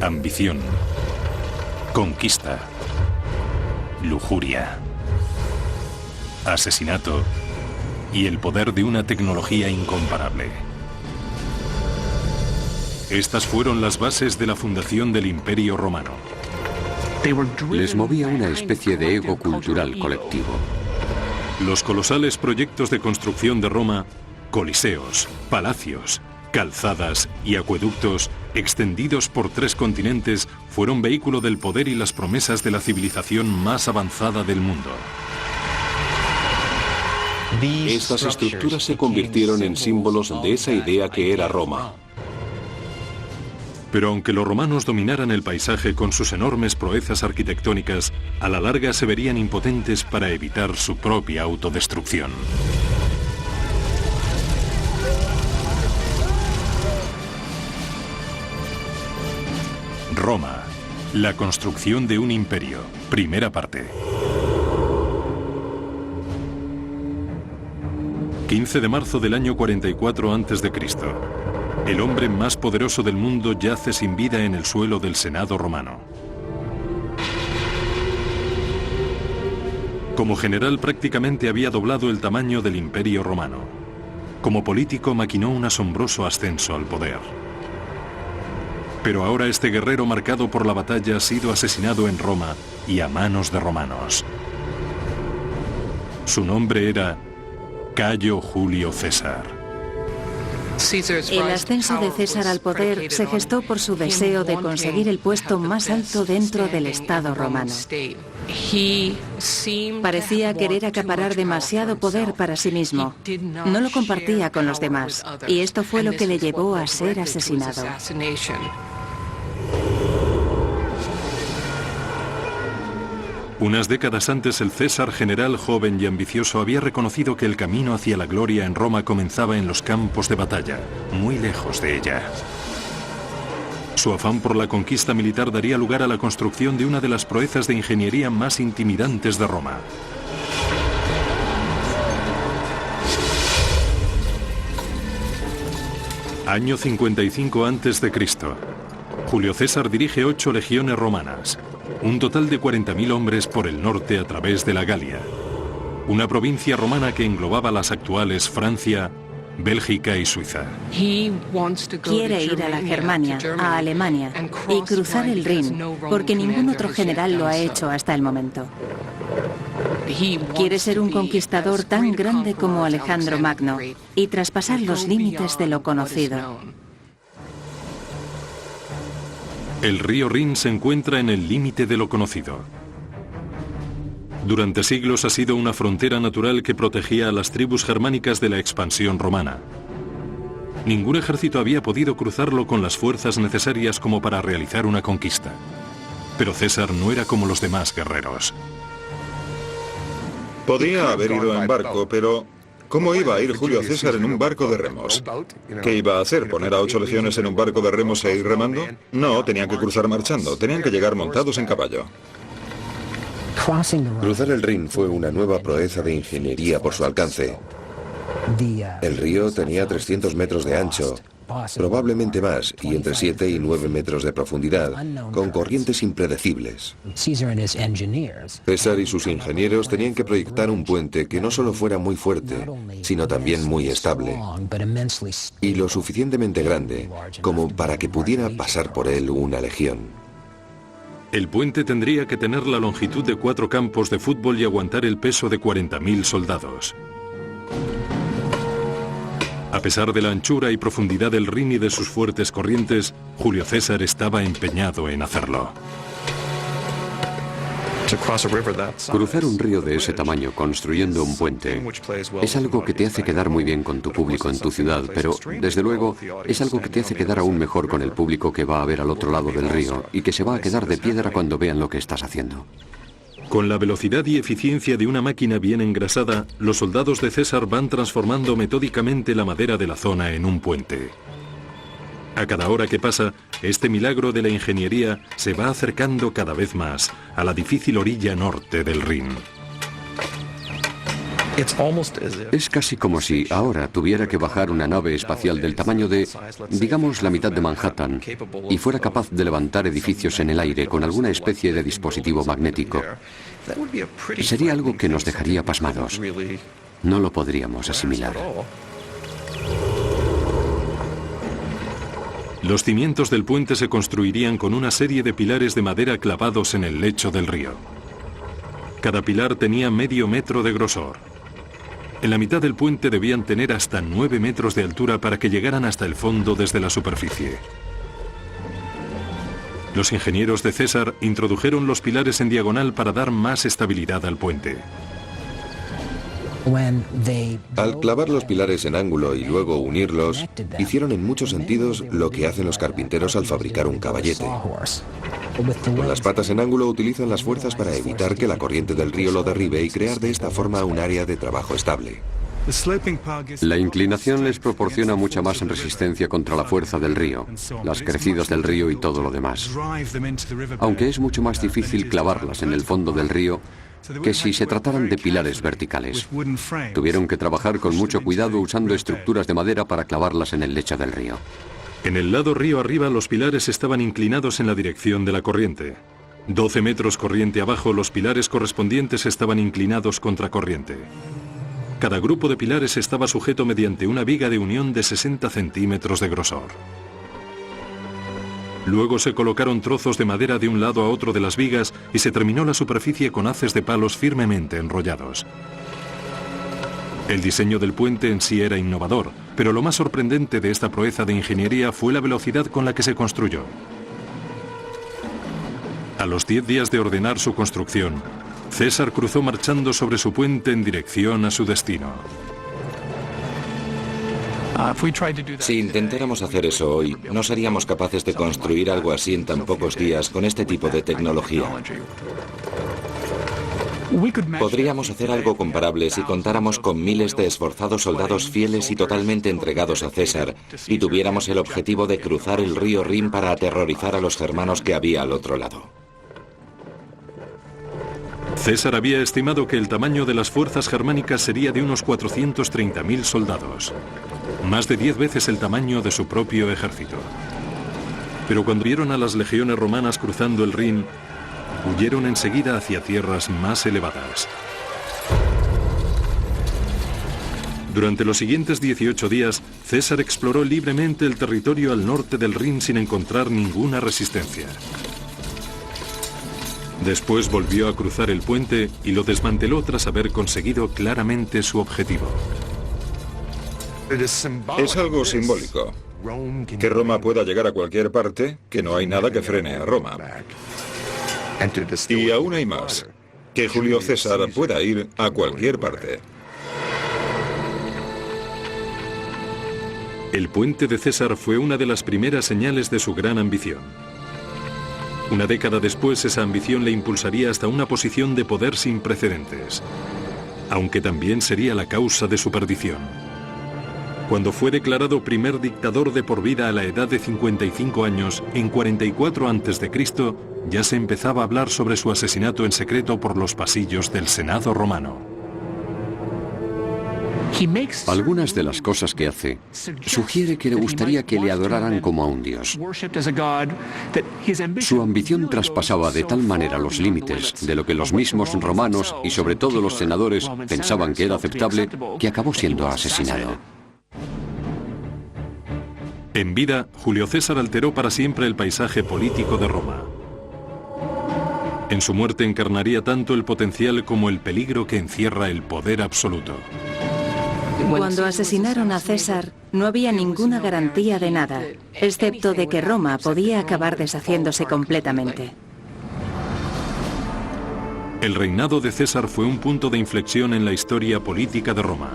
ambición, conquista, lujuria, asesinato y el poder de una tecnología incomparable. Estas fueron las bases de la fundación del Imperio Romano. Les movía una especie de ego cultural colectivo. Los colosales proyectos de construcción de Roma, coliseos, palacios, calzadas y acueductos extendidos por 3 continentes fueron vehículo del poder y las promesas de la civilización más avanzada del mundo. Estas estructuras se convirtieron en símbolos de esa idea que era Roma. Pero aunque los romanos dominaran el paisaje con sus enormes proezas arquitectónicas, a la larga se verían impotentes para evitar su propia autodestrucción. Roma, la construcción de un imperio. Primera parte. 15 de marzo del año 44 a.C. El hombre más poderoso del mundo yace sin vida en el suelo del Senado romano. Como general prácticamente había doblado el tamaño del Imperio Romano. Como político maquinó un asombroso ascenso al poder. Pero ahora este guerrero marcado por la batalla ha sido asesinado en Roma y a manos de romanos. Su nombre era Cayo Julio César. El ascenso de César al poder se gestó por su deseo de conseguir el puesto más alto dentro del Estado romano. Parecía querer acaparar demasiado poder para sí mismo. No lo compartía con los demás, y esto fue lo que le llevó a ser asesinado. Unas décadas antes, el César general joven y ambicioso había reconocido que el camino hacia la gloria en Roma comenzaba en los campos de batalla, muy lejos de ella. Su afán por la conquista militar daría lugar a la construcción de una de las proezas de ingeniería más intimidantes de Roma. Año 55 a.C. Julio César dirige 8 legiones romanas, un total de 40.000 hombres por el norte a través de la Galia, una provincia romana que englobaba las actuales Francia, Bélgica y Suiza. Quiere ir a la Germania, a Alemania, y cruzar el Rin, porque ningún otro general lo ha hecho hasta el momento. Quiere ser un conquistador tan grande como Alejandro Magno y traspasar los límites de lo conocido. El río Rin se encuentra en el límite de lo conocido. Durante siglos ha sido una frontera natural que protegía a las tribus germánicas de la expansión romana. Ningún ejército había podido cruzarlo con las fuerzas necesarias como para realizar una conquista. Pero César no era como los demás guerreros. Podía haber ido en barco, pero ¿cómo iba a ir Julio César en un barco de remos? ¿Qué iba a hacer? ¿Poner a 8 legiones en un barco de remos e ir remando? No, tenían que cruzar marchando, tenían que llegar montados en caballo. Cruzar el Rin fue una nueva proeza de ingeniería por su alcance. El río tenía 300 metros de ancho, probablemente más, y entre 7 y 9 metros de profundidad, con corrientes impredecibles. César y sus ingenieros tenían que proyectar un puente que no solo fuera muy fuerte, sino también muy estable, y lo suficientemente grande como para que pudiera pasar por él una legión. El puente tendría que tener la longitud de 4 campos de fútbol y aguantar el peso de 40.000 soldados. A pesar de la anchura y profundidad del Rin y de sus fuertes corrientes, Julio César estaba empeñado en hacerlo. Cruzar un río de ese tamaño construyendo un puente es algo que te hace quedar muy bien con tu público en tu ciudad, pero desde luego es algo que te hace quedar aún mejor con el público que va a ver al otro lado del río y que se va a quedar de piedra cuando vean lo que estás haciendo. Con la velocidad y eficiencia de una máquina bien engrasada, los soldados de César van transformando metódicamente la madera de la zona en un puente. A cada hora que pasa, este milagro de la ingeniería se va acercando cada vez más a la difícil orilla norte del Rin. Es casi como si ahora tuviera que bajar una nave espacial del tamaño de, digamos, la mitad de Manhattan y fuera capaz de levantar edificios en el aire con alguna especie de dispositivo magnético. Sería algo que nos dejaría pasmados. No lo podríamos asimilar. Los cimientos del puente se construirían con una serie de pilares de madera clavados en el lecho del río. Cada pilar tenía medio metro de grosor. En la mitad del puente debían tener hasta 9 metros de altura para que llegaran hasta el fondo desde la superficie. Los ingenieros de César introdujeron los pilares en diagonal para dar más estabilidad al puente. Al clavar los pilares en ángulo y luego unirlos, hicieron en muchos sentidos lo que hacen los carpinteros al fabricar un caballete. Con las patas en ángulo utilizan las fuerzas para evitar que la corriente del río lo derribe y crear de esta forma un área de trabajo estable. La inclinación les proporciona mucha más resistencia contra la fuerza del río, las crecidas del río y todo lo demás. Aunque es mucho más difícil clavarlas en el fondo del río que si se trataran de pilares verticales. Tuvieron que trabajar con mucho cuidado usando estructuras de madera para clavarlas en el lecho del río. En el lado río arriba los pilares estaban inclinados en la dirección de la corriente. 12 metros corriente abajo los pilares correspondientes estaban inclinados contra corriente. Cada grupo de pilares estaba sujeto mediante una viga de unión de 60 centímetros de grosor. Luego se colocaron trozos de madera de un lado a otro de las vigas y se terminó la superficie con haces de palos firmemente enrollados. El diseño del puente en sí era innovador, pero lo más sorprendente de esta proeza de ingeniería fue la velocidad con la que se construyó. A los 10 días de ordenar su construcción, César cruzó marchando sobre su puente en dirección a su destino. Si intentáramos hacer eso hoy, no seríamos capaces de construir algo así en tan pocos días con este tipo de tecnología. Podríamos hacer algo comparable si contáramos con miles de esforzados soldados fieles y totalmente entregados a César y tuviéramos el objetivo de cruzar el río Rin para aterrorizar a los germanos que había al otro lado. César había estimado que el tamaño de las fuerzas germánicas sería de unos 430.000 soldados, más de 10 veces el tamaño de su propio ejército. Pero cuando vieron a las legiones romanas cruzando el Rin, huyeron enseguida hacia tierras más elevadas. Durante los siguientes 18 días, César exploró libremente el territorio al norte del Rin sin encontrar ninguna resistencia. Después volvió a cruzar el puente y lo desmanteló tras haber conseguido claramente su objetivo. Es algo simbólico. Que Roma pueda llegar a cualquier parte, que no hay nada que frene a Roma. Y aún hay más. Que Julio César pueda ir a cualquier parte. El puente de César fue una de las primeras señales de su gran ambición. Una década después, esa ambición le impulsaría hasta una posición de poder sin precedentes, aunque también sería la causa de su perdición. Cuando fue declarado primer dictador de por vida a la edad de 55 años, en 44 a.C., ya se empezaba a hablar sobre su asesinato en secreto por los pasillos del Senado romano. Algunas de las cosas que hace sugiere que le gustaría que le adoraran como a un dios. Su ambición traspasaba de tal manera los límites de lo que los mismos romanos y sobre todo los senadores pensaban que era aceptable, que acabó siendo asesinado. En vida, Julio César alteró para siempre el paisaje político de Roma. En su muerte encarnaría tanto el potencial como el peligro que encierra el poder absoluto. Cuando asesinaron a César, no había ninguna garantía de nada, excepto de que Roma podía acabar deshaciéndose completamente. El reinado de César fue un punto de inflexión en la historia política de Roma.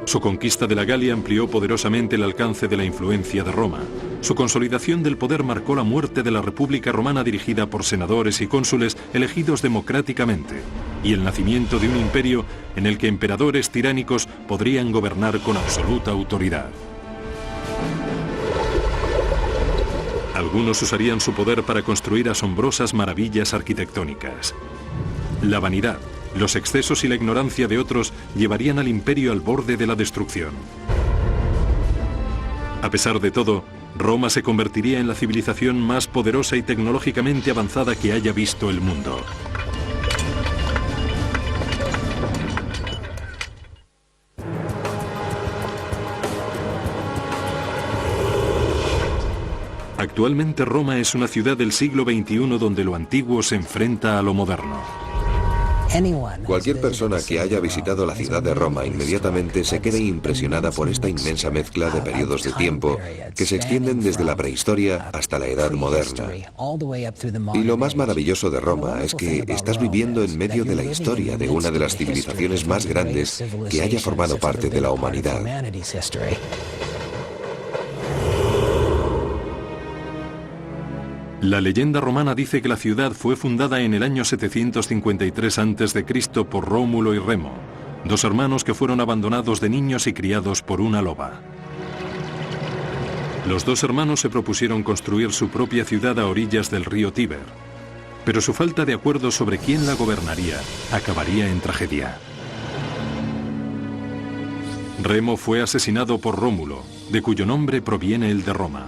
Su conquista de la Galia amplió poderosamente el alcance de la influencia de Roma. Su consolidación del poder marcó la muerte de la República Romana dirigida por senadores y cónsules elegidos democráticamente, y el nacimiento de un imperio en el que emperadores tiránicos podrían gobernar con absoluta autoridad. Algunos usarían su poder para construir asombrosas maravillas arquitectónicas. La vanidad, Los excesos y la ignorancia de otros llevarían al imperio al borde de la destrucción. A pesar de todo, Roma se convertiría en la civilización más poderosa y tecnológicamente avanzada que haya visto el mundo. Actualmente Roma es una ciudad del siglo XXI donde lo antiguo se enfrenta a lo moderno. Cualquier persona que haya visitado la ciudad de Roma inmediatamente se quede impresionada por esta inmensa mezcla de periodos de tiempo que se extienden desde la prehistoria hasta la edad moderna. Y lo más maravilloso de Roma es que estás viviendo en medio de la historia de una de las civilizaciones más grandes que haya formado parte de la humanidad. La leyenda romana dice que la ciudad fue fundada en el año 753 a.C. por Rómulo y Remo, dos hermanos que fueron abandonados de niños y criados por una loba. Los dos hermanos se propusieron construir su propia ciudad a orillas del río Tíber, pero su falta de acuerdo sobre quién la gobernaría acabaría en tragedia. Remo fue asesinado por Rómulo, de cuyo nombre proviene el de Roma.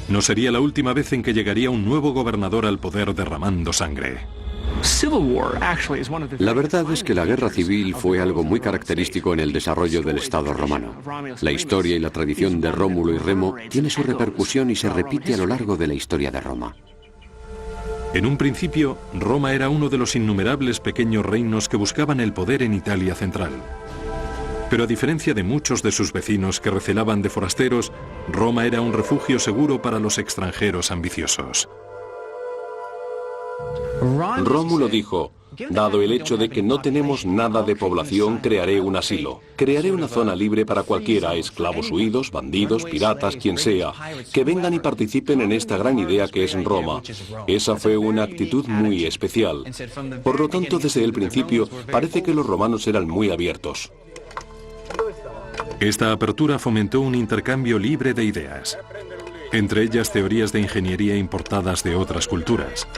No sería la última vez en que llegaría un nuevo gobernador al poder derramando sangre. La verdad es que la guerra civil fue algo muy característico en el desarrollo del Estado romano. La historia y la tradición de Rómulo y Remo tiene su repercusión y se repite a lo largo de la historia de Roma. En un principio, Roma era uno de los innumerables pequeños reinos que buscaban el poder en Italia central. Pero a diferencia de muchos de sus vecinos que recelaban de forasteros, Roma era un refugio seguro para los extranjeros ambiciosos. Rómulo dijo: dado el hecho de que no tenemos nada de población, crearé un asilo. Crearé una zona libre para cualquiera, esclavos huidos, bandidos, piratas, quien sea, que vengan y participen en esta gran idea que es Roma. Esa fue una actitud muy especial. Por lo tanto, desde el principio, parece que los romanos eran muy abiertos. Esta apertura fomentó un intercambio libre de ideas, entre ellas teorías de ingeniería importadas de otras culturas.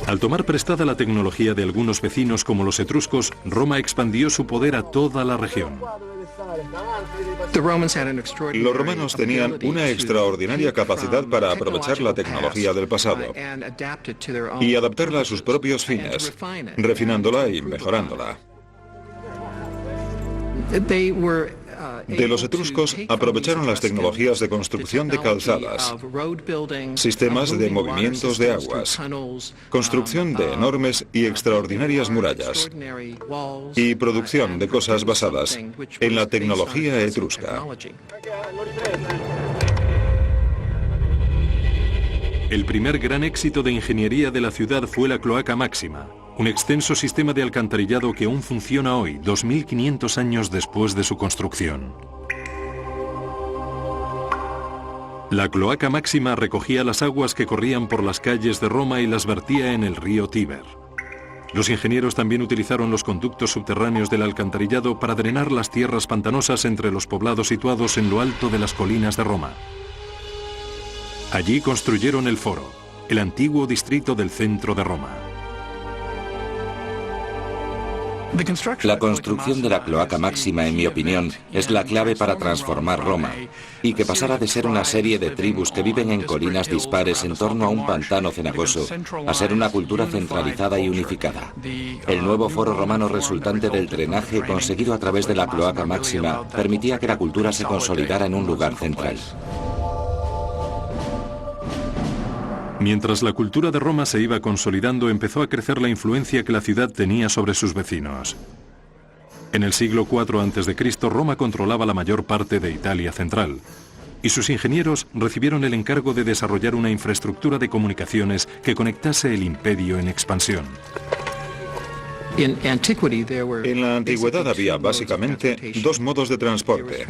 Al tomar prestada la tecnología de algunos vecinos como los etruscos, Roma expandió su poder a toda la región. Los romanos tenían una extraordinaria capacidad para aprovechar la tecnología del pasado y adaptarla a sus propios fines, refinándola y mejorándola. De los etruscos aprovecharon las tecnologías de construcción de calzadas, sistemas de movimientos de aguas, construcción de enormes y extraordinarias murallas y producción de cosas basadas en la tecnología etrusca. El primer gran éxito de ingeniería de la ciudad fue la Cloaca Máxima, un extenso sistema de alcantarillado que aún funciona hoy, 2500 años después de su construcción. La Cloaca Máxima recogía las aguas que corrían por las calles de Roma y las vertía en el río Tíber. Los ingenieros también utilizaron los conductos subterráneos del alcantarillado para drenar las tierras pantanosas entre los poblados situados en lo alto de las colinas de Roma. Allí construyeron el Foro, el antiguo distrito del centro de Roma. La construcción de la Cloaca Máxima, en mi opinión, es la clave para transformar Roma y que pasara de ser una serie de tribus que viven en colinas dispares en torno a un pantano cenagoso a ser una cultura centralizada y unificada. El nuevo foro romano resultante del drenaje conseguido a través de la Cloaca Máxima permitía que la cultura se consolidara en un lugar central. Mientras la cultura de Roma se iba consolidando, empezó a crecer la influencia que la ciudad tenía sobre sus vecinos. En el siglo IV a.C., Roma controlaba la mayor parte de Italia central, y sus ingenieros recibieron el encargo de desarrollar una infraestructura de comunicaciones que conectase el imperio en expansión. En la antigüedad había básicamente dos modos de transporte.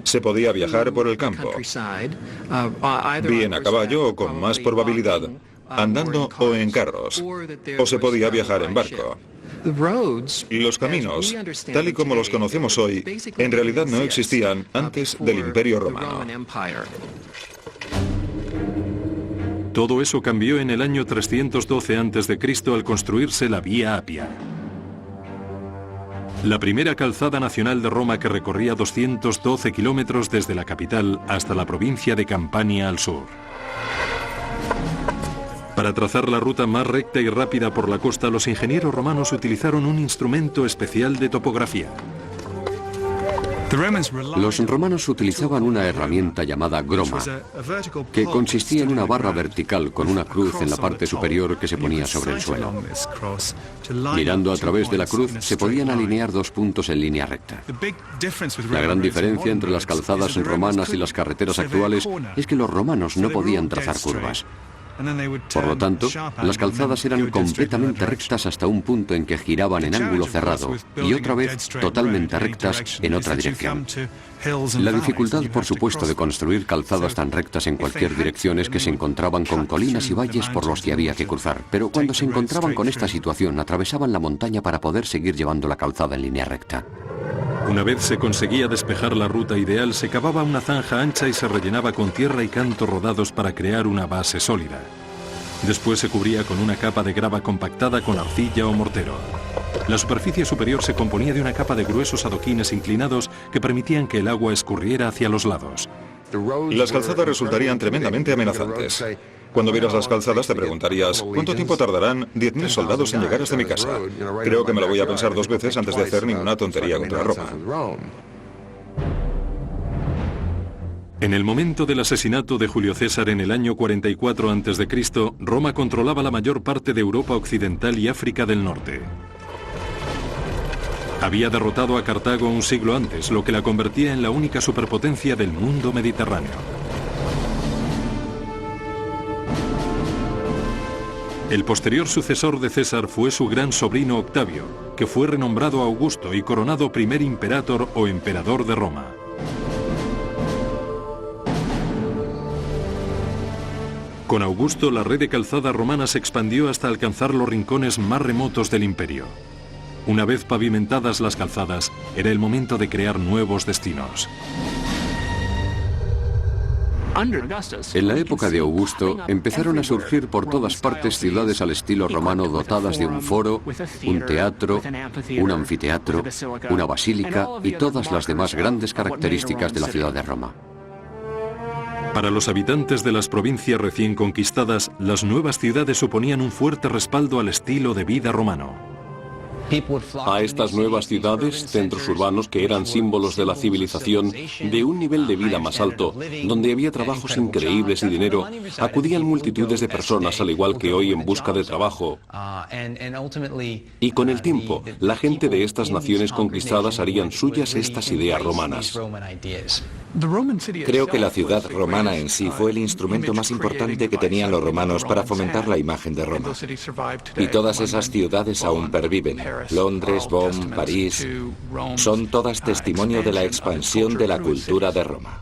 Se podía viajar por el campo, bien a caballo o con más probabilidad, andando o en carros, o se podía viajar en barco. Los caminos, tal y como los conocemos hoy, en realidad no existían antes del Imperio Romano. Todo eso cambió en el año 312 a.C. al construirse la Vía Apia. La primera calzada nacional de Roma que recorría 212 kilómetros desde la capital hasta la provincia de Campania al sur. Para trazar la ruta más recta y rápida por la costa, los ingenieros romanos utilizaron un instrumento especial de topografía. Los romanos utilizaban una herramienta llamada groma, que consistía en una barra vertical con una cruz en la parte superior que se ponía sobre el suelo. Mirando a través de la cruz se podían alinear dos puntos en línea recta. La gran diferencia entre las calzadas romanas y las carreteras actuales es que los romanos no podían trazar curvas. Por lo tanto, las calzadas eran completamente rectas hasta un punto en que giraban en ángulo cerrado y otra vez totalmente rectas en otra dirección. La dificultad, por supuesto, de construir calzadas tan rectas en cualquier dirección es que se encontraban con colinas y valles por los que había que cruzar. Pero cuando se encontraban con esta situación, atravesaban la montaña para poder seguir llevando la calzada en línea recta. Una vez se conseguía despejar la ruta ideal, se cavaba una zanja ancha y se rellenaba con tierra y cantos rodados para crear una base sólida. Después se cubría con una capa de grava compactada con arcilla o mortero. La superficie superior se componía de una capa de gruesos adoquines inclinados que permitían que el agua escurriera hacia los lados. Las calzadas resultarían tremendamente amenazantes. Cuando vieras las calzadas te preguntarías, ¿cuánto tiempo tardarán 10.000 soldados en llegar hasta mi casa? Creo que me lo voy a pensar dos veces antes de hacer ninguna tontería contra Roma. En el momento del asesinato de Julio César en el año 44 a.C., Roma controlaba la mayor parte de Europa occidental y África del norte. Había derrotado a Cartago un siglo antes, lo que la convertía en la única superpotencia del mundo mediterráneo. El posterior sucesor de César fue su gran sobrino Octavio, que fue renombrado Augusto y coronado primer imperator o emperador de Roma. Con Augusto, la red de calzada romana se expandió hasta alcanzar los rincones más remotos del imperio. Una vez pavimentadas las calzadas, era el momento de crear nuevos destinos. En la época de Augusto empezaron a surgir por todas partes ciudades al estilo romano dotadas de un foro, un teatro, un anfiteatro, una basílica y todas las demás grandes características de la ciudad de Roma. Para los habitantes de las provincias recién conquistadas, las nuevas ciudades suponían un fuerte respaldo al estilo de vida romano. A estas nuevas ciudades, centros urbanos que eran símbolos de la civilización, de un nivel de vida más alto, donde había trabajos increíbles y dinero, acudían multitudes de personas al igual que hoy en busca de trabajo. Y con el tiempo, la gente de estas naciones conquistadas harían suyas estas ideas romanas. Creo que la ciudad romana en sí fue el instrumento más importante que tenían los romanos para fomentar la imagen de Roma. Y todas esas ciudades aún perviven. Londres, Bonn, París, son todas testimonio de la expansión de la cultura de Roma.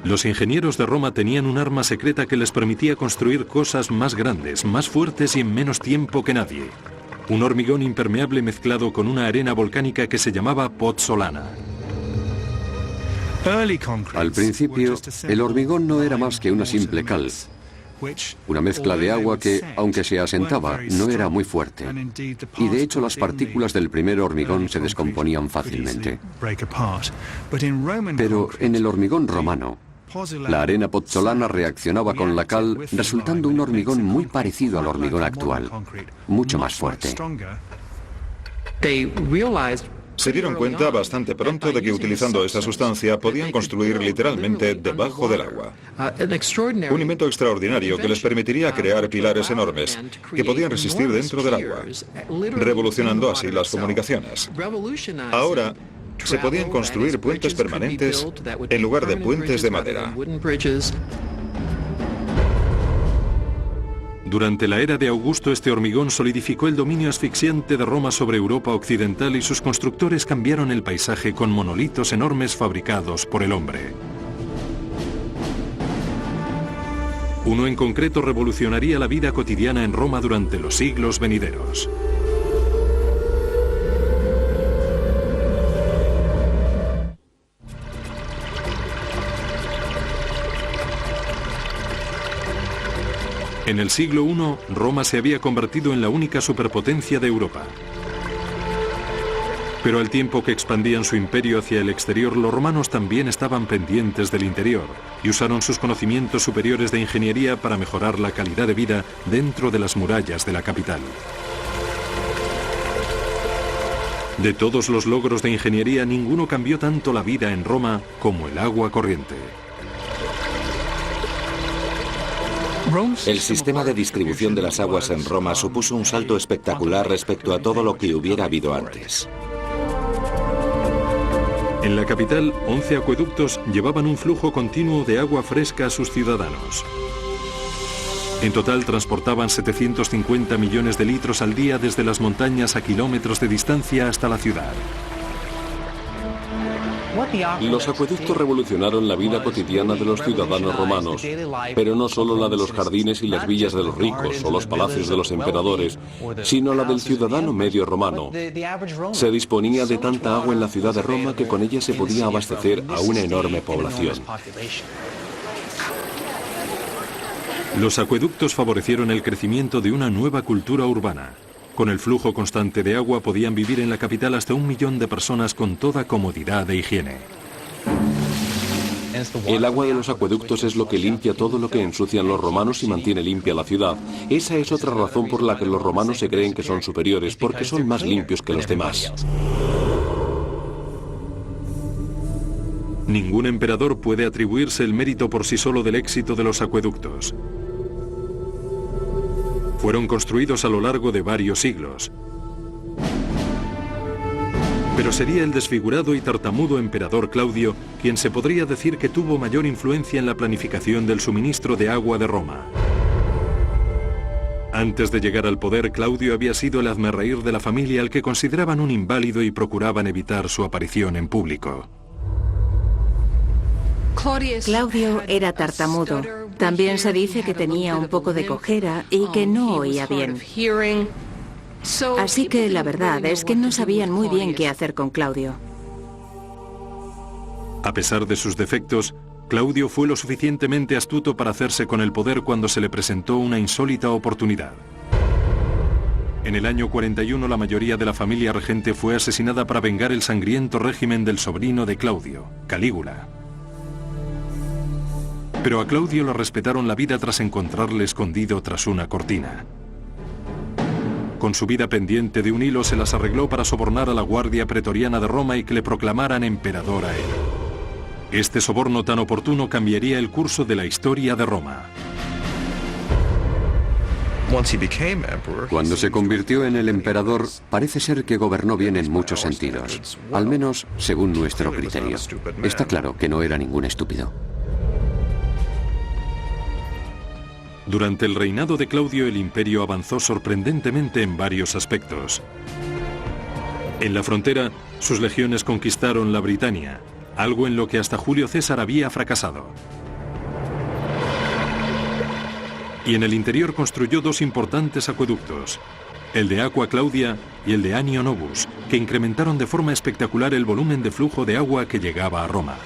Los ingenieros de Roma tenían un arma secreta que les permitía construir cosas más grandes, más fuertes y en menos tiempo que nadie. Un hormigón impermeable mezclado con una arena volcánica que se llamaba pozzolana. Al principio, el hormigón no era más que una simple cal, una mezcla de agua que, aunque se asentaba, no era muy fuerte. Y de hecho las partículas del primer hormigón se descomponían fácilmente. Pero en el hormigón romano, la arena pozzolana reaccionaba con la cal, resultando un hormigón muy parecido al hormigón actual, mucho más fuerte. Se dieron cuenta bastante pronto de que utilizando esta sustancia podían construir literalmente debajo del agua. Un invento extraordinario que les permitiría crear pilares enormes que podían resistir dentro del agua, revolucionando así las comunicaciones. Ahora, se podían construir puentes permanentes en lugar de puentes de madera. Durante la era de Augusto, este hormigón solidificó el dominio asfixiante de Roma sobre Europa occidental y sus constructores cambiaron el paisaje con monolitos enormes fabricados por el hombre. Uno en concreto revolucionaría la vida cotidiana en Roma durante los siglos venideros. En el siglo I, Roma se había convertido en la única superpotencia de Europa. Pero al tiempo que expandían su imperio hacia el exterior, los romanos también estaban pendientes del interior y usaron sus conocimientos superiores de ingeniería para mejorar la calidad de vida dentro de las murallas de la capital. De todos los logros de ingeniería, ninguno cambió tanto la vida en Roma como el agua corriente. El sistema de distribución de las aguas en Roma supuso un salto espectacular respecto a todo lo que hubiera habido antes. En la capital, 11 acueductos llevaban un flujo continuo de agua fresca a sus ciudadanos. En total transportaban 750 millones de litros al día desde las montañas a kilómetros de distancia hasta la ciudad. Los acueductos revolucionaron la vida cotidiana de los ciudadanos romanos, pero no solo la de los jardines y las villas de los ricos o los palacios de los emperadores, sino la del ciudadano medio romano. Se disponía de tanta agua en la ciudad de Roma que con ella se podía abastecer a una enorme población. Los acueductos favorecieron el crecimiento de una nueva cultura urbana. Con el flujo constante de agua podían vivir en la capital hasta 1 millón de personas con toda comodidad e higiene. El agua de los acueductos es lo que limpia todo lo que ensucian los romanos y mantiene limpia la ciudad. Esa es otra razón por la que los romanos se creen que son superiores, porque son más limpios que los demás. Ningún emperador puede atribuirse el mérito por sí solo del éxito de los acueductos. Fueron construidos a lo largo de varios siglos. Pero sería el desfigurado y tartamudo emperador Claudio quien se podría decir que tuvo mayor influencia en la planificación del suministro de agua de Roma. Antes de llegar al poder, Claudio había sido el hazmerreír de la familia al que consideraban un inválido y procuraban evitar su aparición en público. Claudio era tartamudo. También se dice que tenía un poco de cojera y que no oía bien. Así que la verdad es que no sabían muy bien qué hacer con Claudio. A pesar de sus defectos, Claudio fue lo suficientemente astuto para hacerse con el poder cuando se le presentó una insólita oportunidad. En el año 41 la mayoría de la familia regente fue asesinada para vengar el sangriento régimen del sobrino de Claudio, Calígula. Pero a Claudio le respetaron la vida tras encontrarle escondido tras una cortina. Con su vida pendiente de un hilo se las arregló para sobornar a la guardia pretoriana de Roma y que le proclamaran emperador a él. Este soborno tan oportuno cambiaría el curso de la historia de Roma. Cuando se convirtió en el emperador, parece ser que gobernó bien en muchos sentidos, al menos según nuestro criterio. Está claro que no era ningún estúpido. Durante el reinado de Claudio, el imperio avanzó sorprendentemente en varios aspectos. En la frontera, sus legiones conquistaron la Britania, algo en lo que hasta Julio César había fracasado. Y en el interior construyó 2 importantes acueductos, el de Aqua Claudia y el de Annio Novus, que incrementaron de forma espectacular el volumen de flujo de agua que llegaba a Roma.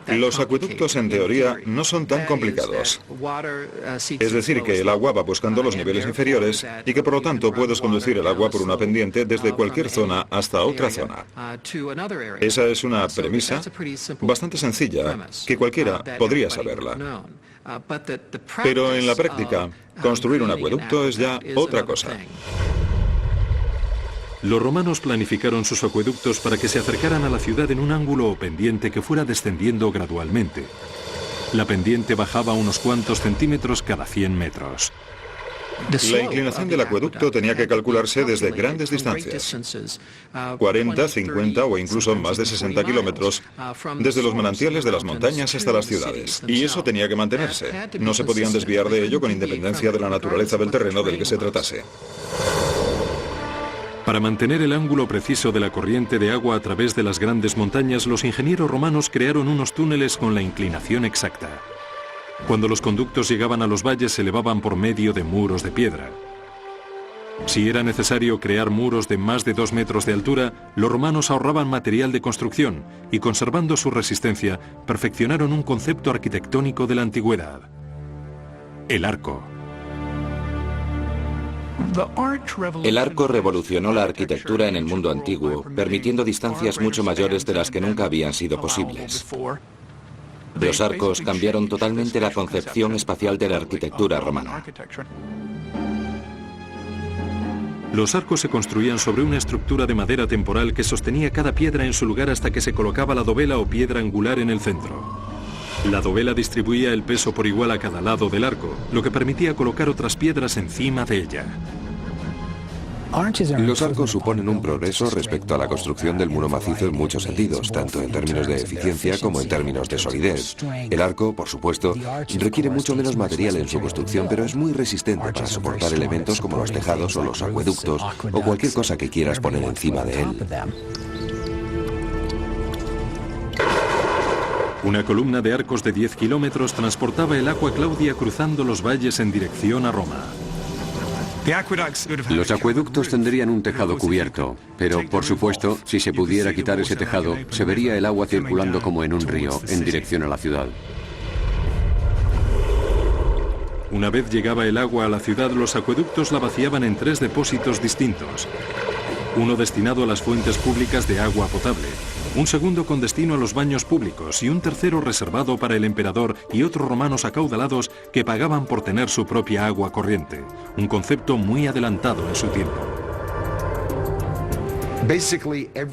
Los acueductos en teoría no son tan complicados. Es decir, que el agua va buscando los niveles inferiores y que por lo tanto puedes conducir el agua por una pendiente desde cualquier zona hasta otra zona. Esa es una premisa bastante sencilla que cualquiera podría saberla. Pero en la práctica, construir un acueducto es ya otra cosa. Los romanos planificaron sus acueductos para que se acercaran a la ciudad en un ángulo o pendiente que fuera descendiendo gradualmente. La pendiente bajaba unos cuantos centímetros cada 100 metros. La inclinación del acueducto tenía que calcularse desde grandes distancias, 40, 50 o incluso más de 60 kilómetros, desde los manantiales de las montañas hasta las ciudades. Y eso tenía que mantenerse. No se podían desviar de ello con independencia de la naturaleza del terreno del que se tratase. Para mantener el ángulo preciso de la corriente de agua a través de las grandes montañas, los ingenieros romanos crearon unos túneles con la inclinación exacta. Cuando los conductos llegaban a los valles, se elevaban por medio de muros de piedra. Si era necesario crear muros de más de 2 metros de altura, los romanos ahorraban material de construcción y, conservando su resistencia, perfeccionaron un concepto arquitectónico de la antigüedad: el arco. El arco revolucionó la arquitectura en el mundo antiguo, permitiendo distancias mucho mayores de las que nunca habían sido posibles. Los arcos cambiaron totalmente la concepción espacial de la arquitectura romana. Los arcos se construían sobre una estructura de madera temporal que sostenía cada piedra en su lugar hasta que se colocaba la dovela o piedra angular en el centro. La dovela distribuía el peso por igual a cada lado del arco, lo que permitía colocar otras piedras encima de ella. Los arcos suponen un progreso respecto a la construcción del muro macizo en muchos sentidos, tanto en términos de eficiencia como en términos de solidez. El arco, por supuesto, requiere mucho menos material en su construcción, pero es muy resistente para soportar elementos como los tejados o los acueductos o cualquier cosa que quieras poner encima de él. Una columna de arcos de 10 kilómetros transportaba el Aqua Claudia cruzando los valles en dirección a Roma. Los acueductos tendrían un tejado cubierto, pero por supuesto, si se pudiera quitar ese tejado, se vería el agua circulando como en un río, en dirección a la ciudad. Una vez llegaba el agua a la ciudad, los acueductos la vaciaban en 3 depósitos distintos. Uno destinado a las fuentes públicas de agua potable, un segundo con destino a los baños públicos y un tercero reservado para el emperador y otros romanos acaudalados que pagaban por tener su propia agua corriente, un concepto muy adelantado en su tiempo.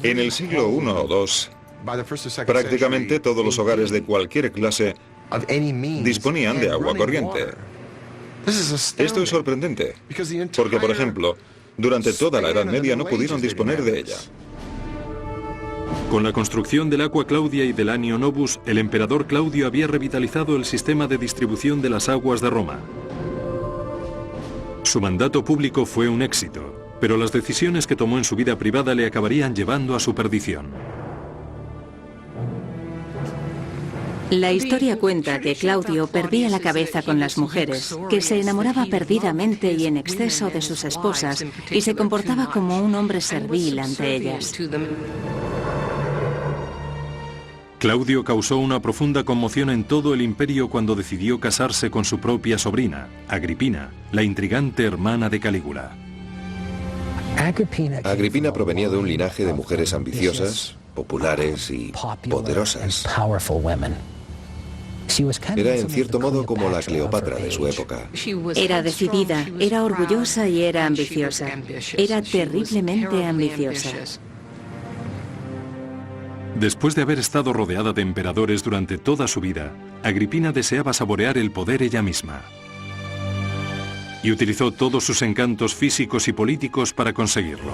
En el siglo I o II, prácticamente todos los hogares de cualquier clase disponían de agua corriente. Esto es sorprendente, porque, por ejemplo, durante toda la Edad Media no pudieron disponer de ella. Con la construcción del Aqua Claudia y del Anio Novus, el emperador Claudio había revitalizado el sistema de distribución de las aguas de Roma. Su mandato público fue un éxito, pero las decisiones que tomó en su vida privada le acabarían llevando a su perdición. La historia cuenta que Claudio perdía la cabeza con las mujeres, que se enamoraba perdidamente y en exceso de sus esposas y se comportaba como un hombre servil ante ellas. Claudio causó una profunda conmoción en todo el imperio cuando decidió casarse con su propia sobrina, Agripina, la intrigante hermana de Calígula. Agripina provenía de un linaje de mujeres ambiciosas, populares y poderosas. Era en cierto modo como la Cleopatra de su época. Era decidida, era orgullosa y era ambiciosa. Era terriblemente ambiciosa. Después de haber estado rodeada de emperadores durante toda su vida, Agripina deseaba saborear el poder ella misma. Y utilizó todos sus encantos físicos y políticos para conseguirlo.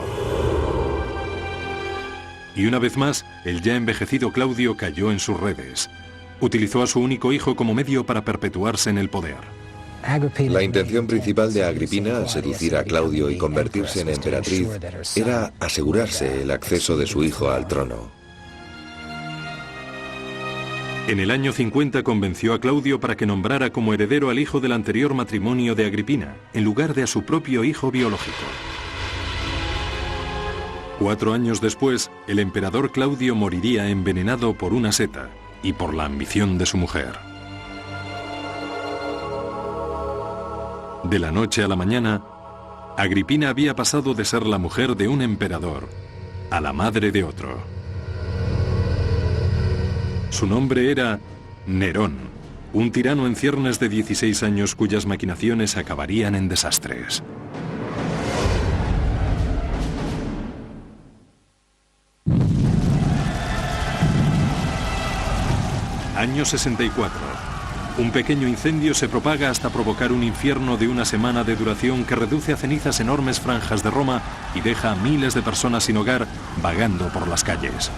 Y una vez más, el ya envejecido Claudio cayó en sus redes. Utilizó a su único hijo como medio para perpetuarse en el poder. La intención principal de Agripina al seducir a Claudio y convertirse en emperatriz era asegurarse el acceso de su hijo al trono. En el año 50 convenció a Claudio para que nombrara como heredero al hijo del anterior matrimonio de Agripina, en lugar de a su propio hijo biológico. 4 años después, el emperador Claudio moriría envenenado por una seta y por la ambición de su mujer. De la noche a la mañana, Agripina había pasado de ser la mujer de un emperador a la madre de otro. Su nombre era Nerón, un tirano en ciernes de 16 años cuyas maquinaciones acabarían en desastres. Año 64. Un pequeño incendio se propaga hasta provocar un infierno de una semana de duración que reduce a cenizas enormes franjas de Roma y deja a miles de personas sin hogar vagando por las calles.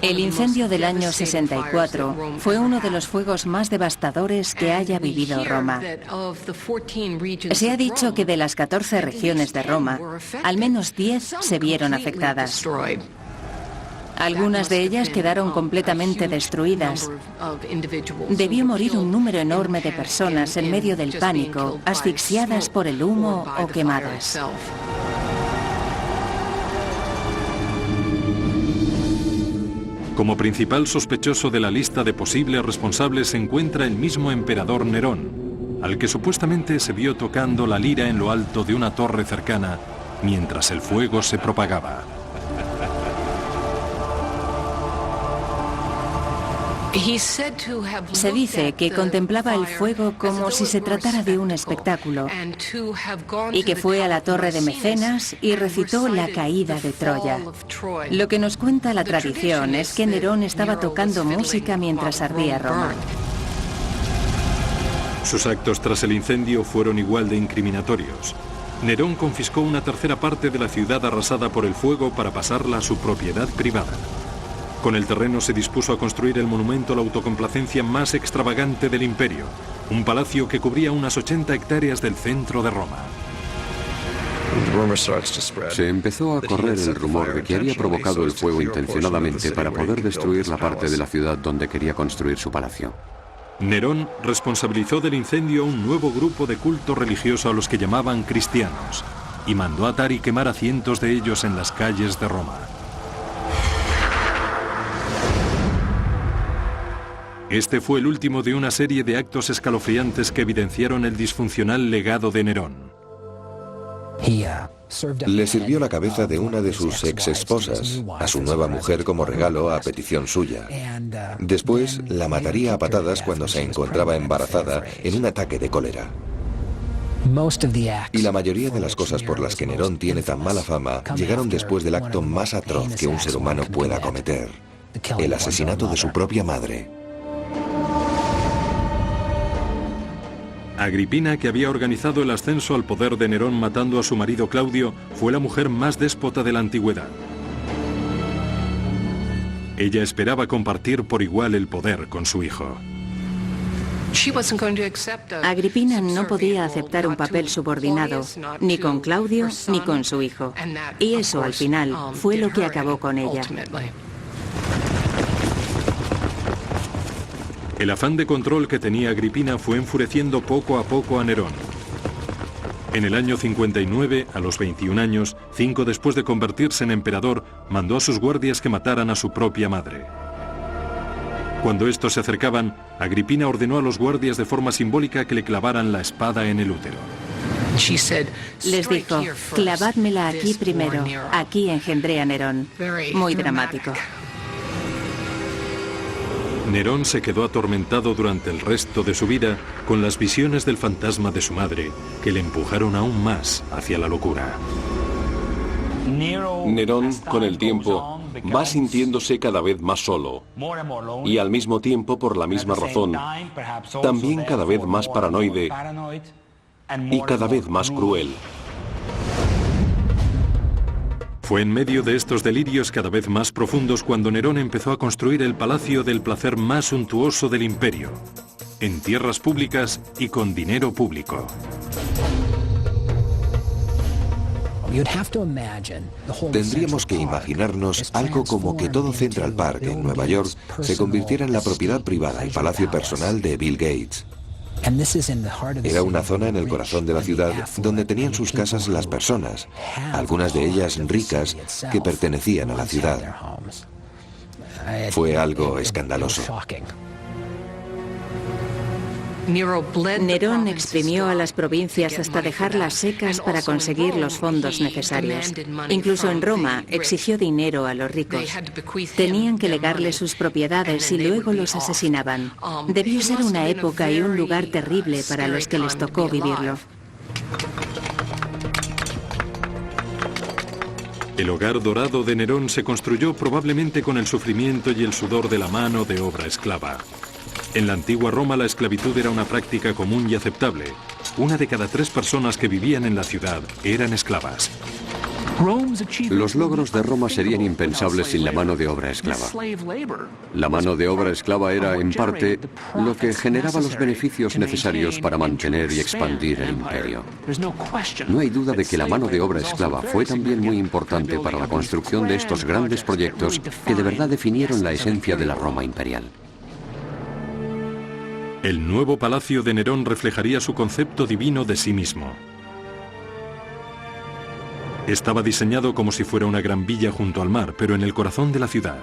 El incendio del año 64 fue uno de los fuegos más devastadores que haya vivido Roma. Se ha dicho que de las 14 regiones de Roma, al menos 10 se vieron afectadas. Algunas de ellas quedaron completamente destruidas. Debió morir un número enorme de personas en medio del pánico, asfixiadas por el humo o quemadas. Como principal sospechoso de la lista de posibles responsables se encuentra el mismo emperador Nerón, al que supuestamente se vio tocando la lira en lo alto de una torre cercana mientras el fuego se propagaba. Se dice que contemplaba el fuego como si se tratara de un espectáculo y que fue a la torre de Mecenas y recitó la caída de Troya. Lo que nos cuenta la tradición es que Nerón estaba tocando música mientras ardía Roma. Sus actos tras el incendio fueron igual de incriminatorios. Nerón confiscó una tercera parte de la ciudad arrasada por el fuego para pasarla a su propiedad privada. Con el terreno se dispuso a construir el monumento a la autocomplacencia más extravagante del imperio, un palacio que cubría unas 80 hectáreas del centro de Roma. Se empezó a correr el rumor de que había provocado el fuego intencionadamente para poder destruir la parte de la ciudad donde quería construir su palacio. Nerón responsabilizó del incendio a un nuevo grupo de culto religioso a los que llamaban cristianos y mandó atar y quemar a cientos de ellos en las calles de Roma. Este fue el último de una serie de actos escalofriantes que evidenciaron el disfuncional legado de Nerón. Le sirvió la cabeza de una de sus ex esposas a su nueva mujer como regalo a petición suya. Después la mataría a patadas cuando se encontraba embarazada en un ataque de cólera. Y la mayoría de las cosas por las que Nerón tiene tan mala fama llegaron después del acto más atroz que un ser humano pueda cometer: el asesinato de su propia madre. Agripina, que había organizado el ascenso al poder de Nerón matando a su marido Claudio, fue la mujer más déspota de la antigüedad. Ella esperaba compartir por igual el poder con su hijo. Agripina no podía aceptar un papel subordinado, ni con Claudio ni con su hijo. Y eso, al final, fue lo que acabó con ella. El afán de control que tenía Agripina fue enfureciendo poco a poco a Nerón. En el año 59, a los 21 años, 5 después de convertirse en emperador, mandó a sus guardias que mataran a su propia madre. Cuando estos se acercaban, Agripina ordenó a los guardias de forma simbólica que le clavaran la espada en el útero. Les dijo: clavádmela aquí primero, aquí engendré a Nerón. Muy dramático. Nerón se quedó atormentado durante el resto de su vida con las visiones del fantasma de su madre, que le empujaron aún más hacia la locura. Nerón, con el tiempo, va sintiéndose cada vez más solo y al mismo tiempo, por la misma razón, también cada vez más paranoide y cada vez más cruel. Fue en medio de estos delirios cada vez más profundos cuando Nerón empezó a construir el palacio del placer más suntuoso del imperio, en tierras públicas y con dinero público. Tendríamos que imaginarnos algo como que todo Central Park en Nueva York se convirtiera en la propiedad privada y palacio personal de Bill Gates. Era una zona en el corazón de la ciudad donde tenían sus casas las personas, algunas de ellas ricas, que pertenecían a la ciudad. Fue algo escandaloso. Nerón exprimió a las provincias hasta dejarlas secas para conseguir los fondos necesarios. Incluso en Roma exigió dinero a los ricos. Tenían que legarle sus propiedades y luego los asesinaban. Debió ser una época y un lugar terrible para los que les tocó vivirlo. El hogar dorado de Nerón se construyó probablemente con el sufrimiento y el sudor de la mano de obra esclava. En la antigua Roma la esclavitud era una práctica común y aceptable. 1 de cada 3 personas que vivían en la ciudad eran esclavas. Los logros de Roma serían impensables sin la mano de obra esclava. La mano de obra esclava era, en parte, lo que generaba los beneficios necesarios para mantener y expandir el imperio. No hay duda de que la mano de obra esclava fue también muy importante para la construcción de estos grandes proyectos que de verdad definieron la esencia de la Roma imperial. El nuevo palacio de Nerón reflejaría su concepto divino de sí mismo. Estaba diseñado como si fuera una gran villa junto al mar, pero en el corazón de la ciudad.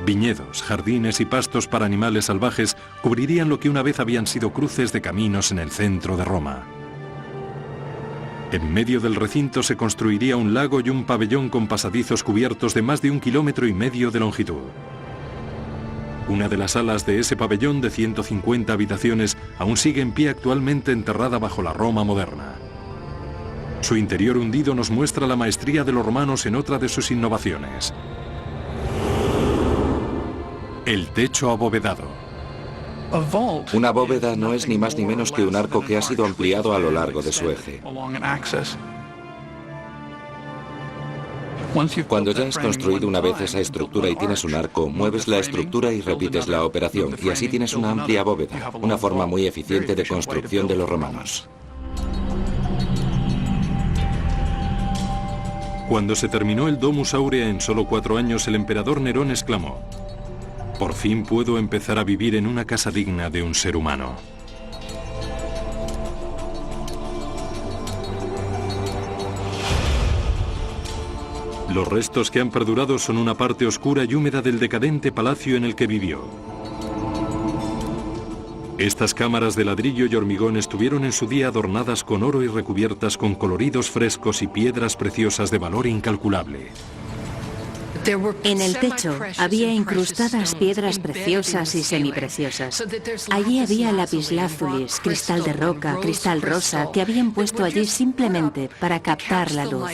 Viñedos, jardines y pastos para animales salvajes cubrirían lo que una vez habían sido cruces de caminos en el centro de Roma. En medio del recinto se construiría un lago y un pabellón con pasadizos cubiertos de más de 1,5 kilómetros de longitud. Una de las alas de ese pabellón de 150 habitaciones aún sigue en pie actualmente enterrada bajo la Roma moderna. Su interior hundido nos muestra la maestría de los romanos en otra de sus innovaciones. El techo abovedado. Una bóveda no es ni más ni menos que un arco que ha sido ampliado a lo largo de su eje. Cuando ya has construido una vez esa estructura y tienes un arco, mueves la estructura y repites la operación, y así tienes una amplia bóveda, una forma muy eficiente de construcción de los romanos. Cuando se terminó el Domus Aurea en solo 4 años, el emperador Nerón exclamó: «Por fin puedo empezar a vivir en una casa digna de un ser humano». Los restos que han perdurado son una parte oscura y húmeda del decadente palacio en el que vivió. Estas cámaras de ladrillo y hormigón estuvieron en su día adornadas con oro y recubiertas con coloridos frescos y piedras preciosas de valor incalculable. En el techo había incrustadas piedras preciosas y semipreciosas. Allí había lapislázuli, cristal de roca, cristal rosa, que habían puesto allí simplemente para captar la luz.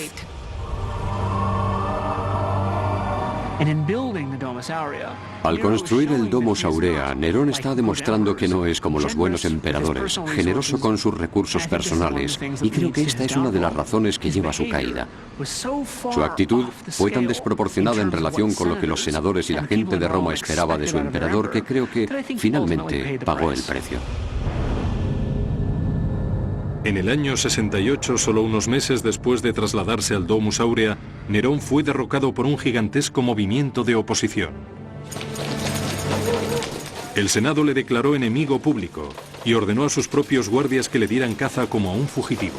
Al construir el Domus Aurea, Nerón está demostrando que no es como los buenos emperadores, generoso con sus recursos personales, y creo que esta es una de las razones que lleva a su caída. Su actitud fue tan desproporcionada en relación con lo que los senadores y la gente de Roma esperaba de su emperador que creo que finalmente pagó el precio. En el año 68, solo unos meses después de trasladarse al Domus Aurea, Nerón fue derrocado por un gigantesco movimiento de oposición. El Senado le declaró enemigo público y ordenó a sus propios guardias que le dieran caza como a un fugitivo.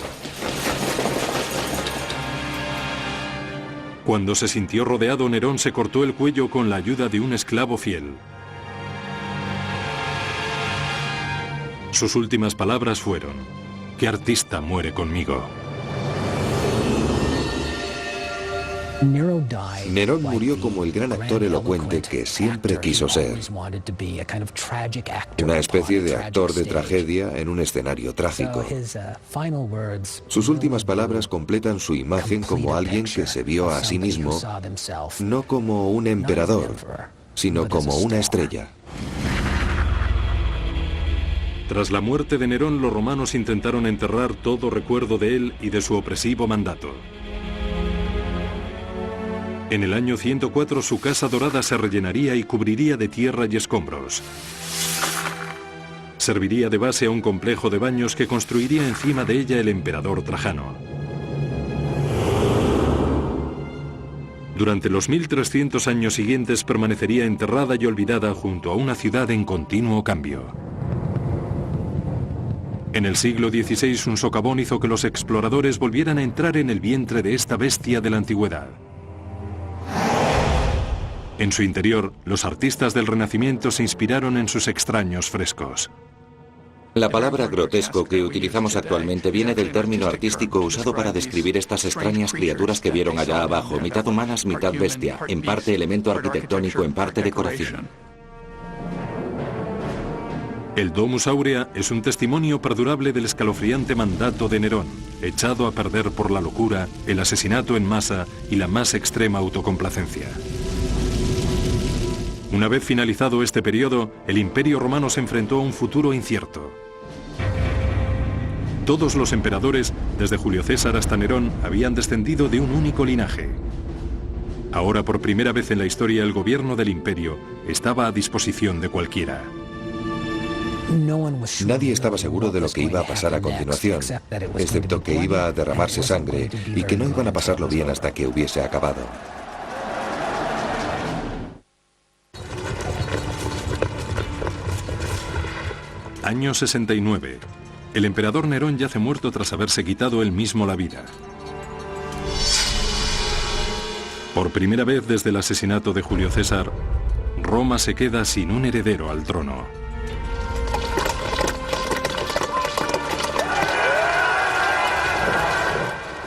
Cuando se sintió rodeado, Nerón se cortó el cuello con la ayuda de un esclavo fiel. Sus últimas palabras fueron: «¿Qué artista muere conmigo?». Nerón murió como el gran actor elocuente que siempre quiso ser. Una especie de actor de tragedia en un escenario trágico. Sus últimas palabras completan su imagen como alguien que se vio a sí mismo no como un emperador, sino como una estrella. Tras la muerte de Nerón, los romanos intentaron enterrar todo recuerdo de él y de su opresivo mandato. En el año 104 su casa dorada se rellenaría y cubriría de tierra y escombros. Serviría de base a un complejo de baños que construiría encima de ella el emperador Trajano. Durante los 1300 años siguientes permanecería enterrada y olvidada junto a una ciudad en continuo cambio. En el siglo XVI un socavón hizo que los exploradores volvieran a entrar en el vientre de esta bestia de la antigüedad. En su interior, los artistas del Renacimiento se inspiraron en sus extraños frescos. La palabra grotesco que utilizamos actualmente viene del término artístico usado para describir estas extrañas criaturas que vieron allá abajo, mitad humanas, mitad bestia, en parte elemento arquitectónico, en parte decoración. El Domus Aurea es un testimonio perdurable del escalofriante mandato de Nerón, echado a perder por la locura, el asesinato en masa y la más extrema autocomplacencia. Una vez finalizado este periodo, el Imperio Romano se enfrentó a un futuro incierto. Todos los emperadores, desde Julio César hasta Nerón, habían descendido de un único linaje. Ahora, por primera vez en la historia, el gobierno del imperio estaba a disposición de cualquiera. Nadie estaba seguro de lo que iba a pasar a continuación, excepto que iba a derramarse sangre y que no iban a pasarlo bien hasta que hubiese acabado. Año 69. El emperador Nerón yace muerto tras haberse quitado él mismo la vida. Por primera vez desde el asesinato de Julio César, Roma se queda sin un heredero al trono.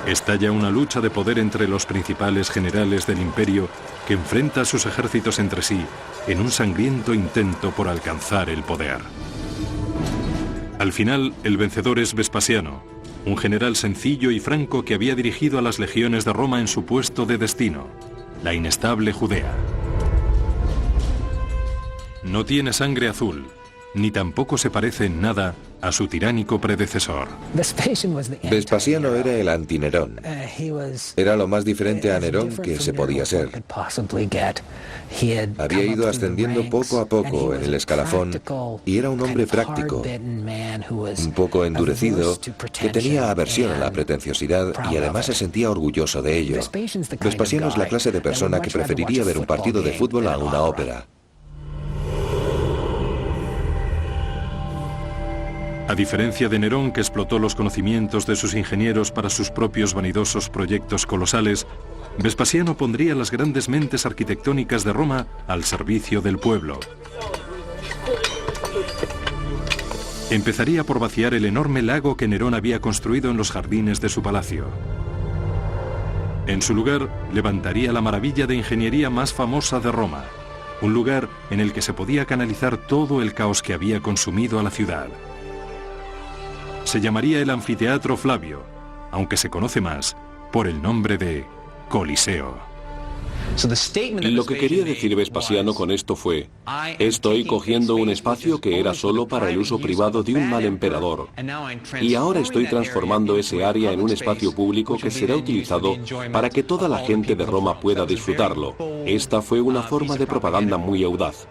Estalla una lucha de poder entre los principales generales del imperio que enfrenta a sus ejércitos entre sí en un sangriento intento por alcanzar el poder. Al final, el vencedor es Vespasiano, un general sencillo y franco que había dirigido a las legiones de Roma en su puesto de destino, la inestable Judea. No tiene sangre azul, ni tampoco se parece en nada a su tiránico predecesor. Vespasiano era el anti-Nerón. Era lo más diferente a Nerón que se podía ser. Había ido ascendiendo poco a poco en el escalafón y era un hombre práctico, un poco endurecido, que tenía aversión a la pretenciosidad y además se sentía orgulloso de ello. Vespasiano es la clase de persona que preferiría ver un partido de fútbol a una ópera. A diferencia de Nerón, que explotó los conocimientos de sus ingenieros para sus propios vanidosos proyectos colosales, Vespasiano pondría las grandes mentes arquitectónicas de Roma al servicio del pueblo. Empezaría por vaciar el enorme lago que Nerón había construido en los jardines de su palacio. En su lugar, levantaría la maravilla de ingeniería más famosa de Roma, un lugar en el que se podía canalizar todo el caos que había consumido a la ciudad. Se llamaría el Anfiteatro Flavio, aunque se conoce más por el nombre de Coliseo. Lo que quería decir Vespasiano con esto fue: estoy cogiendo un espacio que era solo para el uso privado de un mal emperador, y ahora estoy transformando ese área en un espacio público que será utilizado para que toda la gente de Roma pueda disfrutarlo. Esta fue una forma de propaganda muy audaz.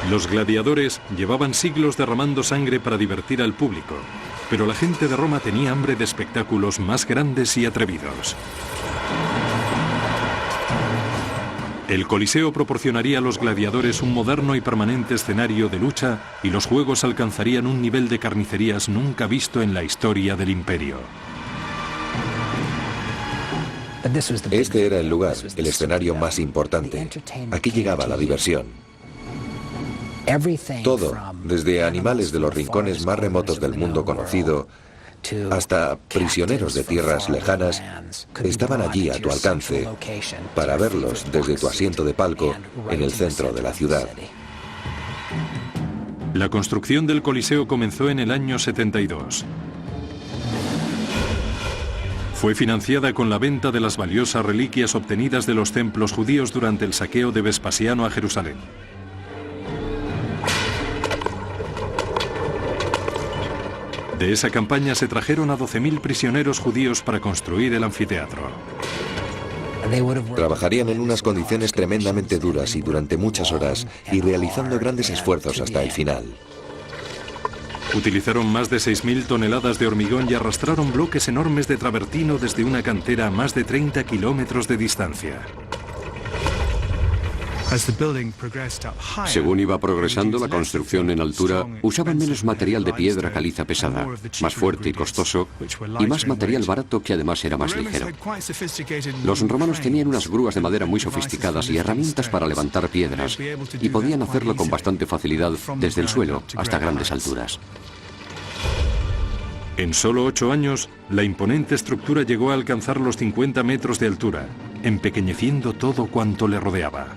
Los gladiadores llevaban siglos derramando sangre para divertir al público, pero la gente de Roma tenía hambre de espectáculos más grandes y atrevidos. El Coliseo proporcionaría a los gladiadores un moderno y permanente escenario de lucha y los juegos alcanzarían un nivel de carnicerías nunca visto en la historia del imperio. Este era el lugar, el escenario más importante. Aquí llegaba la diversión. Todo, desde animales de los rincones más remotos del mundo conocido hasta prisioneros de tierras lejanas, estaban allí a tu alcance para verlos desde tu asiento de palco en el centro de la ciudad. La construcción del Coliseo comenzó en el año 72. Fue financiada con la venta de las valiosas reliquias obtenidas de los templos judíos durante el saqueo de Vespasiano a Jerusalén. De esa campaña se trajeron a 12.000 prisioneros judíos para construir el anfiteatro. Trabajarían en unas condiciones tremendamente duras y durante muchas horas, y realizando grandes esfuerzos hasta el final. Utilizaron más de 6.000 toneladas de hormigón y arrastraron bloques enormes de travertino desde una cantera a más de 30 kilómetros de distancia. Según iba progresando la construcción en altura, usaban menos material de piedra caliza pesada, más fuerte y costoso, y más material barato que además era más ligero. Los romanos tenían unas grúas de madera muy sofisticadas y herramientas para levantar piedras, y podían hacerlo con bastante facilidad desde el suelo hasta grandes alturas. En solo 8 años, la imponente estructura llegó a alcanzar los 50 metros de altura, empequeñeciendo todo cuanto le rodeaba.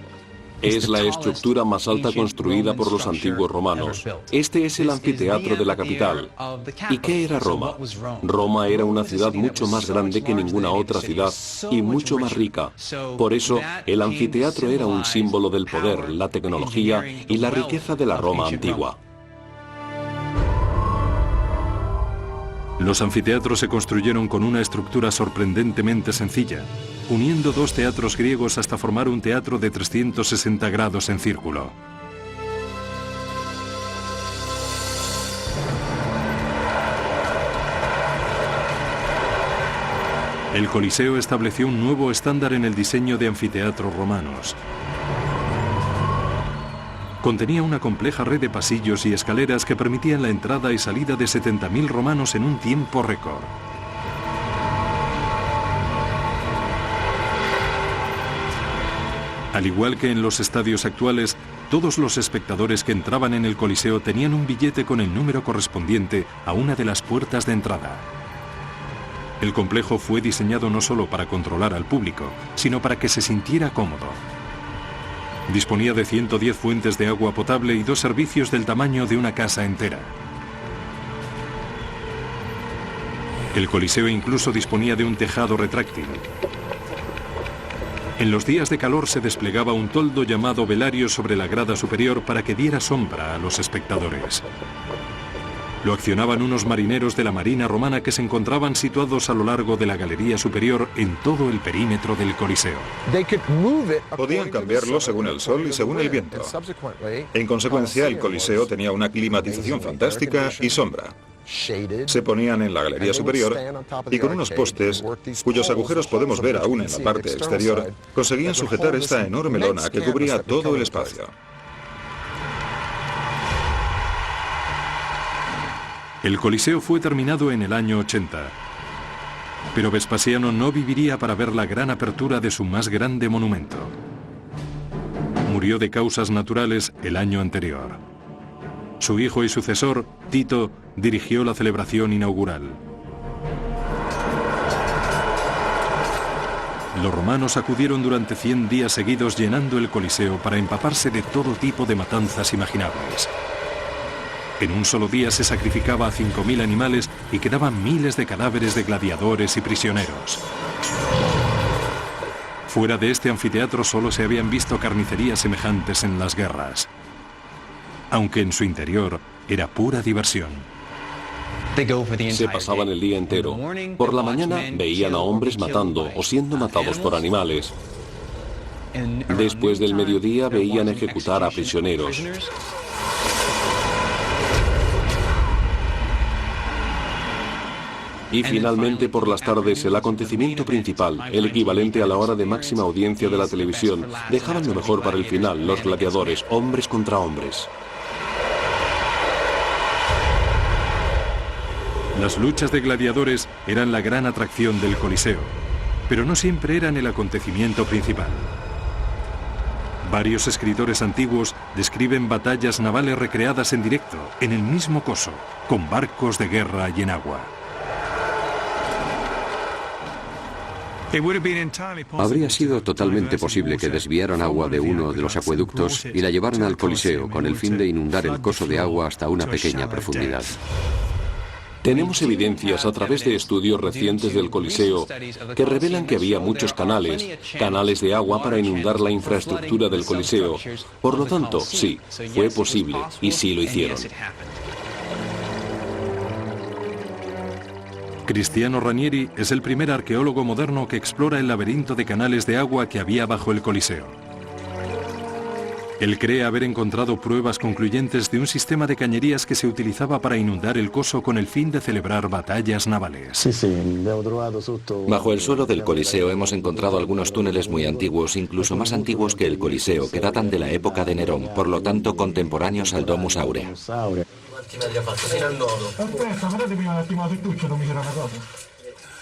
Es la estructura más alta construida por los antiguos romanos. Este es el anfiteatro de la capital. ¿Y qué era Roma? Roma era una ciudad mucho más grande que ninguna otra ciudad y mucho más rica. Por eso, el anfiteatro era un símbolo del poder, la tecnología y la riqueza de la Roma antigua. Los anfiteatros se construyeron con una estructura sorprendentemente sencilla, uniendo dos teatros griegos hasta formar un teatro de 360 grados en círculo. El Coliseo estableció un nuevo estándar en el diseño de anfiteatros romanos. Contenía una compleja red de pasillos y escaleras que permitían la entrada y salida de 70.000 romanos en un tiempo récord. Al igual que en los estadios actuales, todos los espectadores que entraban en el Coliseo tenían un billete con el número correspondiente a una de las puertas de entrada. El complejo fue diseñado no solo para controlar al público, sino para que se sintiera cómodo. Disponía de 110 fuentes de agua potable y 2 servicios del tamaño de una casa entera. El Coliseo incluso disponía de un tejado retráctil. En los días de calor se desplegaba un toldo llamado velario sobre la grada superior para que diera sombra a los espectadores. Lo accionaban unos marineros de la Marina Romana que se encontraban situados a lo largo de la galería superior en todo el perímetro del Coliseo. Podían cambiarlo según el sol y según el viento. En consecuencia, el Coliseo tenía una climatización fantástica y sombra. Se ponían en la galería superior y con unos postes, cuyos agujeros podemos ver aún en la parte exterior, conseguían sujetar esta enorme lona que cubría todo el espacio. El Coliseo fue terminado en el año 80, pero Vespasiano no viviría para ver la gran apertura de su más grande monumento. Murió de causas naturales el año anterior. Su hijo y sucesor, Tito, dirigió la celebración inaugural. Los romanos acudieron durante 100 días seguidos llenando el Coliseo para empaparse de todo tipo de matanzas imaginables. En un solo día se sacrificaba a 5.000 animales y quedaban miles de cadáveres de gladiadores y prisioneros. Fuera de este anfiteatro solo se habían visto carnicerías semejantes en las guerras, aunque en su interior era pura diversión. Se pasaban el día entero. Por la mañana veían a hombres matando o siendo matados por animales. Después del mediodía veían ejecutar a prisioneros. Y finalmente por las tardes el acontecimiento principal, el equivalente a la hora de máxima audiencia de la televisión, dejaban lo mejor para el final, los gladiadores, hombres contra hombres. Las luchas de gladiadores eran la gran atracción del Coliseo, pero no siempre eran el acontecimiento principal. Varios escritores antiguos describen batallas navales recreadas en directo, en el mismo coso, con barcos de guerra y en agua. Habría sido totalmente posible que desviaran agua de uno de los acueductos y la llevaran al Coliseo con el fin de inundar el coso de agua hasta una pequeña profundidad. Tenemos evidencias a través de estudios recientes del Coliseo que revelan que había muchos canales de agua para inundar la infraestructura del Coliseo. Por lo tanto, sí, fue posible y sí lo hicieron. Cristiano Ranieri es el primer arqueólogo moderno que explora el laberinto de canales de agua que había bajo el Coliseo. Él cree haber encontrado pruebas concluyentes de un sistema de cañerías que se utilizaba para inundar el coso con el fin de celebrar batallas navales. Bajo el suelo del Coliseo hemos encontrado algunos túneles muy antiguos, incluso más antiguos que el Coliseo, que datan de la época de Nerón, por lo tanto contemporáneos al Domus Aurea.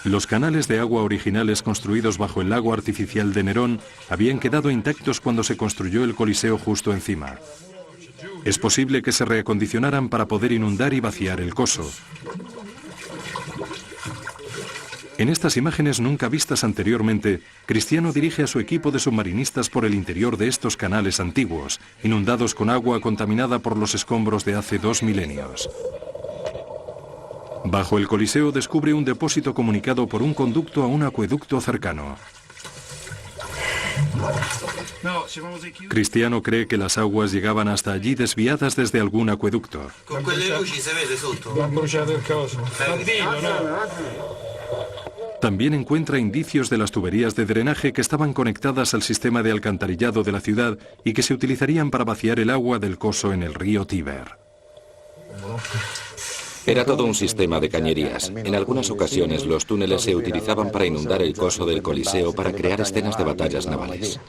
Los canales de agua originales construidos bajo el lago artificial de Nerón habían quedado intactos cuando se construyó el Coliseo justo encima. Es posible que se reacondicionaran para poder inundar y vaciar el coso. En estas imágenes nunca vistas anteriormente, Cristiano dirige a su equipo de submarinistas por el interior de estos canales antiguos, inundados con agua contaminada por los escombros de hace 2 milenios. Bajo el Coliseo descubre un depósito comunicado por un conducto a un acueducto cercano. Cristiano cree que las aguas llegaban hasta allí desviadas desde algún acueducto. También encuentra indicios de las tuberías de drenaje que estaban conectadas al sistema de alcantarillado de la ciudad y que se utilizarían para vaciar el agua del coso en el río Tíber. Era todo un sistema de cañerías. En algunas ocasiones los túneles se utilizaban para inundar el coso del Coliseo para crear escenas de batallas navales.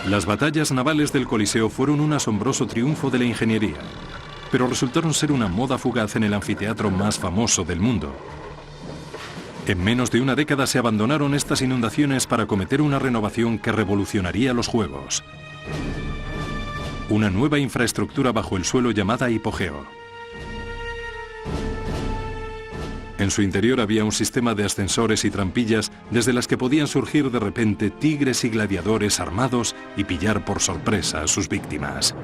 Las batallas navales del Coliseo fueron un asombroso triunfo de la ingeniería, pero resultaron ser una moda fugaz en el anfiteatro más famoso del mundo. En menos de una década se abandonaron estas inundaciones para acometer una renovación que revolucionaría los Juegos. Una nueva infraestructura bajo el suelo llamada hipogeo. En su interior había un sistema de ascensores y trampillas desde las que podían surgir de repente tigres y gladiadores armados y pillar por sorpresa a sus víctimas.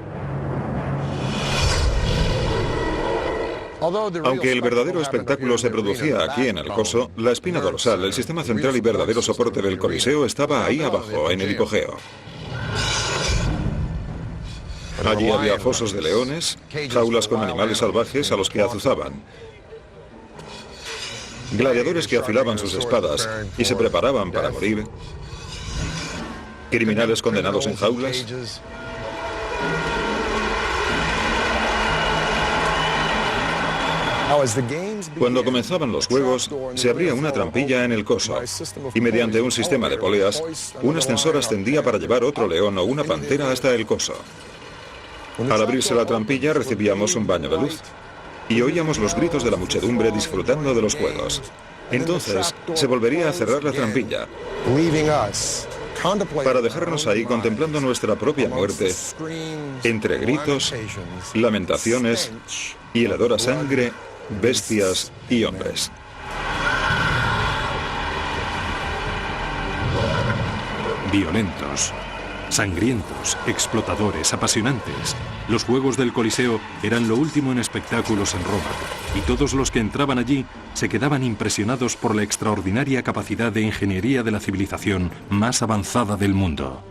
Aunque el verdadero espectáculo se producía aquí en el coso, la espina dorsal, el sistema central y verdadero soporte del Coliseo estaba ahí abajo, en el hipogeo. Allí había fosos de leones, jaulas con animales salvajes a los que azuzaban, gladiadores que afilaban sus espadas y se preparaban para morir, criminales condenados en jaulas. Cuando comenzaban los juegos, se abría una trampilla en el coso y mediante un sistema de poleas, un ascensor ascendía para llevar otro león o una pantera hasta el coso. Al abrirse la trampilla recibíamos un baño de luz y oíamos los gritos de la muchedumbre disfrutando de los juegos. Entonces se volvería a cerrar la trampilla para dejarnos ahí contemplando nuestra propia muerte entre gritos, lamentaciones y el hedor a sangre, bestias y hombres. Violentos, sangrientos, explotadores, apasionantes. Los Juegos del Coliseo eran lo último en espectáculos en Roma, y todos los que entraban allí se quedaban impresionados por la extraordinaria capacidad de ingeniería de la civilización más avanzada del mundo.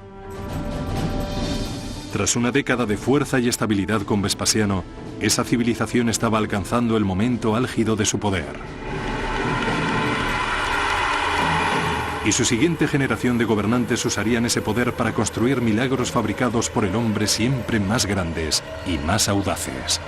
Tras una década de fuerza y estabilidad con Vespasiano, esa civilización estaba alcanzando el momento álgido de su poder. Y su siguiente generación de gobernantes usarían ese poder para construir milagros fabricados por el hombre siempre más grandes y más audaces.